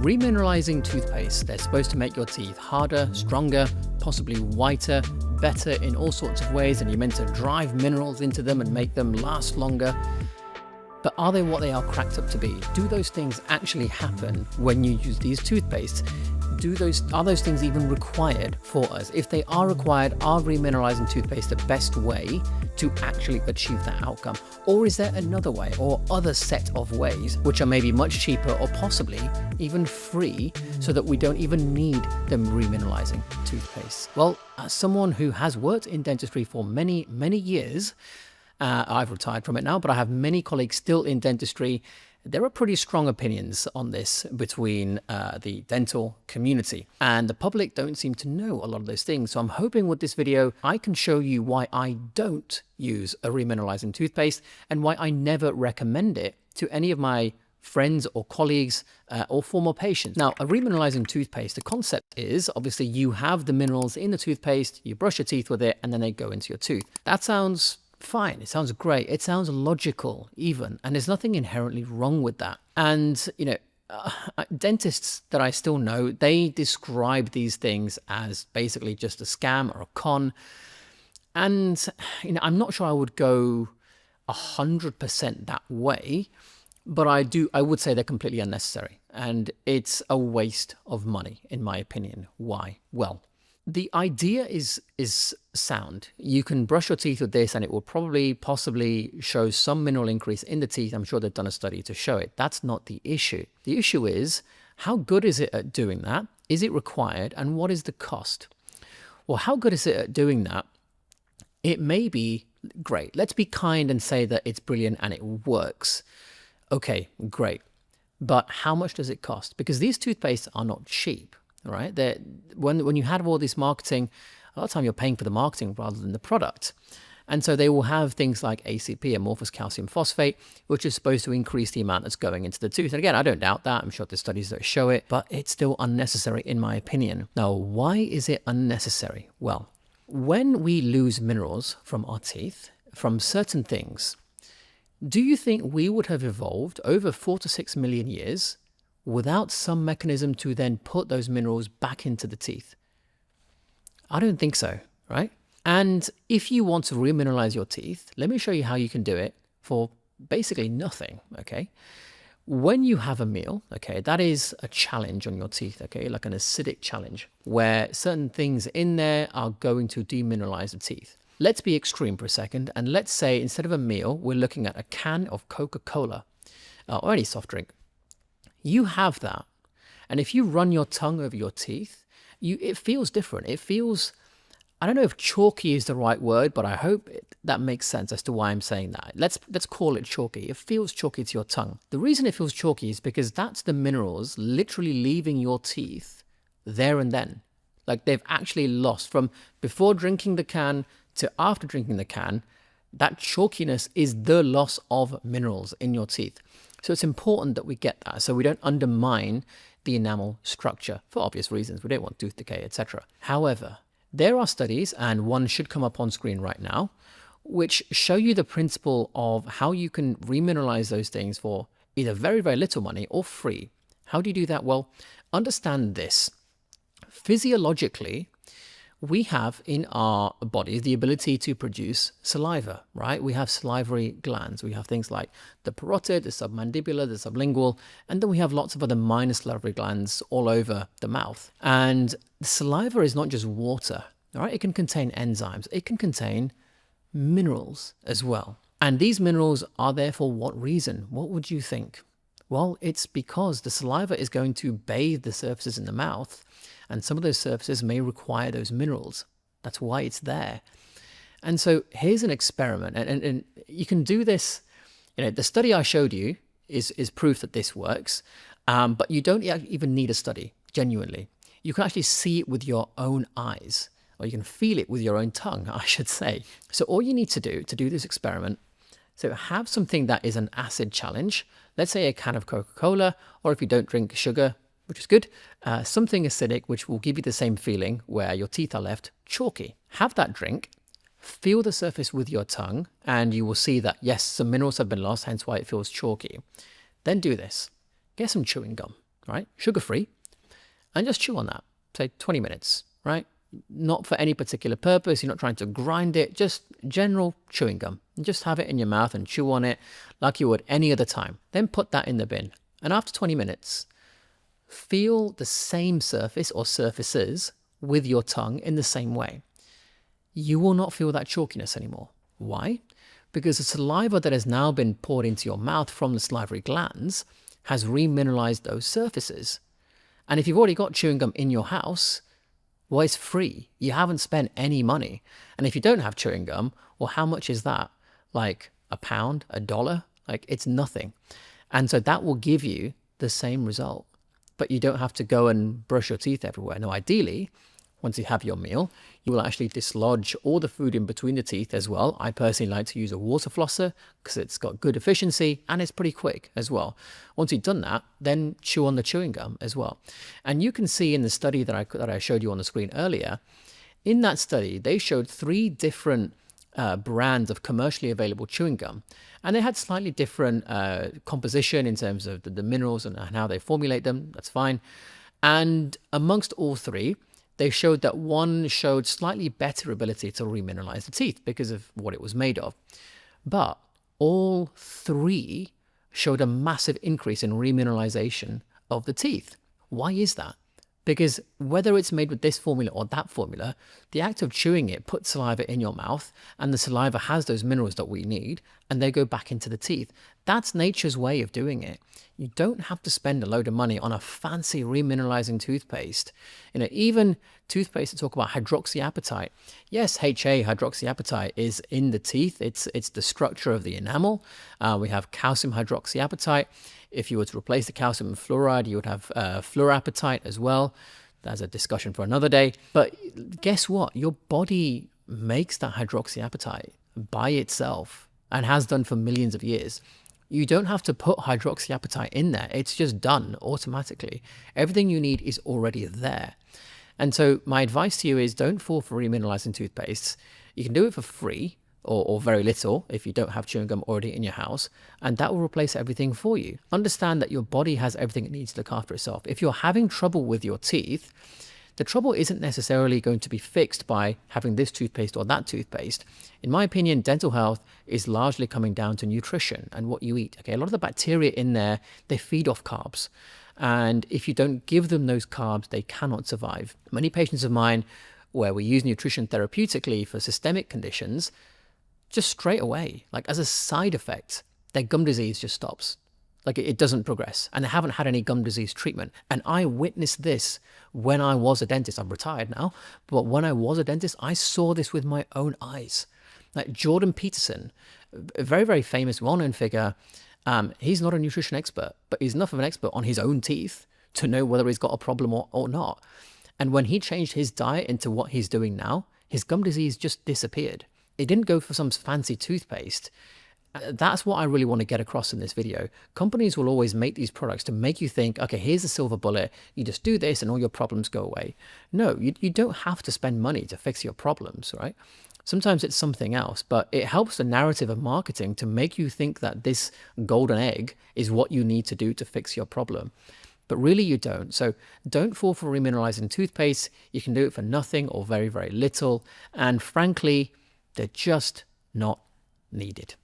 Remineralizing toothpaste. They're supposed to make your teeth harder, stronger, possibly whiter, better in all sorts of ways, and you're meant to drive minerals into them and make them last longer. But are they what they are cracked up to be? Do those things actually happen when you use these toothpastes? Are those things even required for us? If they are required, are remineralizing toothpaste the best way to actually achieve that outcome? Or is there another way or other set of ways which are maybe much cheaper or possibly even free so that we don't even need them remineralizing toothpaste? Well, as someone who has worked in dentistry for many, many years, I've retired from it now, but I have many colleagues still in dentistry. There are pretty strong opinions on this between the dental community, and the public don't seem to know a lot of those things. So I'm hoping with this video, I can show you why I don't use a remineralizing toothpaste and why I never recommend it to any of my friends or colleagues or former patients. Now, a remineralizing toothpaste, the concept is obviously you have the minerals in the toothpaste, you brush your teeth with it, and then they go into your tooth. That sounds fine. It sounds great. It sounds logical even. And there's nothing inherently wrong with that. And, dentists that I still know, they describe these things as basically just a scam or a con. And, I'm not sure I would go 100% that way, but I would say they're completely unnecessary. And it's a waste of money, in my opinion. Why? Well, the idea is sound. You can brush your teeth with this and it will possibly show some mineral increase in the teeth. I'm sure they've done a study to show it. That's not the issue. The issue is, how good is it at doing that? Is it required? And what is the cost? Well, how good is it at doing that? It may be great. Let's be kind and say that it's brilliant and it works. Okay, great. But how much does it cost? Because these toothpastes are not cheap. Right? When you have all this marketing, a lot of time you're paying for the marketing rather than the product. And so they will have things like ACP, amorphous calcium phosphate, which is supposed to increase the amount that's going into the tooth. And again, I don't doubt that. I'm sure there's studies that show it, but it's still unnecessary in my opinion. Now, why is it unnecessary? Well, when we lose minerals from our teeth, from certain things, do you think we would have evolved over 4 to 6 million years without some mechanism to then put those minerals back into the teeth? I don't think so, right? And if you want to remineralize your teeth, let me show you how you can do it for basically nothing, okay? When you have a meal, okay, that is a challenge on your teeth, okay, like an acidic challenge, where certain things in there are going to demineralize the teeth. Let's be extreme for a second, and let's say instead of a meal, we're looking at a can of Coca-Cola or any soft drink. You have that, and if you run your tongue over your teeth, it feels different. It feels, I don't know if chalky is the right word, but I hope that makes sense as to why I'm saying that. Let's call it chalky. It feels chalky to your tongue. The reason it feels chalky is because that's the minerals literally leaving your teeth there and then. Like they've actually lost from before drinking the can to after drinking the can. That chalkiness is the loss of minerals in your teeth. So it's important that we get that so we don't undermine the enamel structure for obvious reasons. We don't want tooth decay, etc. However, there are studies, and one should come up on screen right now, which show you the principle of how you can remineralize those things for either very, very little money or free. How do you do that? Well, understand this. Physiologically, we have in our bodies the ability to produce saliva, right? We have salivary glands. We have things like the parotid, the submandibular, the sublingual, and then we have lots of other minor salivary glands all over the mouth. And the saliva is not just water, all right? It can contain enzymes. It can contain minerals as well. And these minerals are there for what reason? What would you think? Well, it's because the saliva is going to bathe the surfaces in the mouth, and some of those surfaces may require those minerals. That's why it's there. And so here's an experiment, and you can do this. The study I showed you is proof that this works, but you don't even need a study, genuinely. You can actually see it with your own eyes, or you can feel it with your own tongue, I should say. So all you need to do this experiment, so have something that is an acid challenge, let's say a can of Coca-Cola, or if you don't drink sugar, which is good, something acidic, which will give you the same feeling where your teeth are left chalky. Have that drink, feel the surface with your tongue, and you will see that, yes, some minerals have been lost, hence why it feels chalky. Then do this. Get some chewing gum. right? Sugar-free, and just chew on that, say 20 minutes, right? Not for any particular purpose. You're not trying to grind it, just general chewing gum. Just have it in your mouth and chew on it like you would any other time. Then put that in the bin. And after 20 minutes, feel the same surface or surfaces with your tongue in the same way. You will not feel that chalkiness anymore. Why? Because the saliva that has now been poured into your mouth from the salivary glands has remineralized those surfaces. And if you've already got chewing gum in your house, well, it's free. You haven't spent any money. And if you don't have chewing gum, well, how much is that? Like £1, $1? Like, it's nothing. And so that will give you the same result. But you don't have to go and brush your teeth everywhere. Now, ideally, once you have your meal, you will actually dislodge all the food in between the teeth as well. I personally like to use a water flosser because it's got good efficiency and it's pretty quick as well. Once you've done that, then chew on the chewing gum as well. And you can see in the study that I showed you on the screen earlier, in that study, they showed 3 different brands of commercially available chewing gum. And they had slightly different composition in terms of the minerals and how they formulate them. That's fine. And amongst all 3, they showed that one showed slightly better ability to remineralize the teeth because of what it was made of. But all 3 showed a massive increase in remineralization of the teeth. Why is that? Because whether it's made with this formula or that formula, the act of chewing it puts saliva in your mouth, and the saliva has those minerals that we need, and they go back into the teeth. That's nature's way of doing it. You don't have to spend a load of money on a fancy remineralizing toothpaste. You know, even toothpaste that talk about hydroxyapatite. Yes, HA, hydroxyapatite, is in the teeth. It's the structure of the enamel. We have calcium hydroxyapatite. If you were to replace the calcium with fluoride, you would have fluorapatite as well. That's a discussion for another day. But guess what? Your body makes that hydroxyapatite by itself and has done for millions of years. You don't have to put hydroxyapatite in there. It's just done automatically. Everything you need is already there. And so my advice to you is don't fall for remineralizing toothpastes. You can do it for free or very little if you don't have chewing gum already in your house, and that will replace everything for you. Understand that your body has everything it needs to look after itself. If you're having trouble with your teeth, the trouble isn't necessarily going to be fixed by having this toothpaste or that toothpaste. In my opinion, dental health is largely coming down to nutrition and what you eat. Okay, a lot of the bacteria in there, they feed off carbs. And if you don't give them those carbs, they cannot survive. Many patients of mine, where we use nutrition therapeutically for systemic conditions, just straight away, like as a side effect, their gum disease just stops. Like it doesn't progress, and they haven't had any gum disease treatment. And I witnessed this when I was a dentist. I'm retired now, but when I was a dentist, I saw this with my own eyes. Like Jordan Peterson, a very, very famous, well-known figure. He's not a nutrition expert, but he's enough of an expert on his own teeth to know whether he's got a problem or not. And when he changed his diet into what he's doing now, his gum disease just disappeared. It didn't go for some fancy toothpaste. That's what I really want to get across in this video. Companies will always make these products to make you think, okay, here's a silver bullet. You just do this and all your problems go away. No, you don't have to spend money to fix your problems, right? Sometimes it's something else, but it helps the narrative of marketing to make you think that this golden egg is what you need to do to fix your problem. But really you don't. So don't fall for remineralizing toothpaste. You can do it for nothing or very, very little. And frankly, they're just not needed.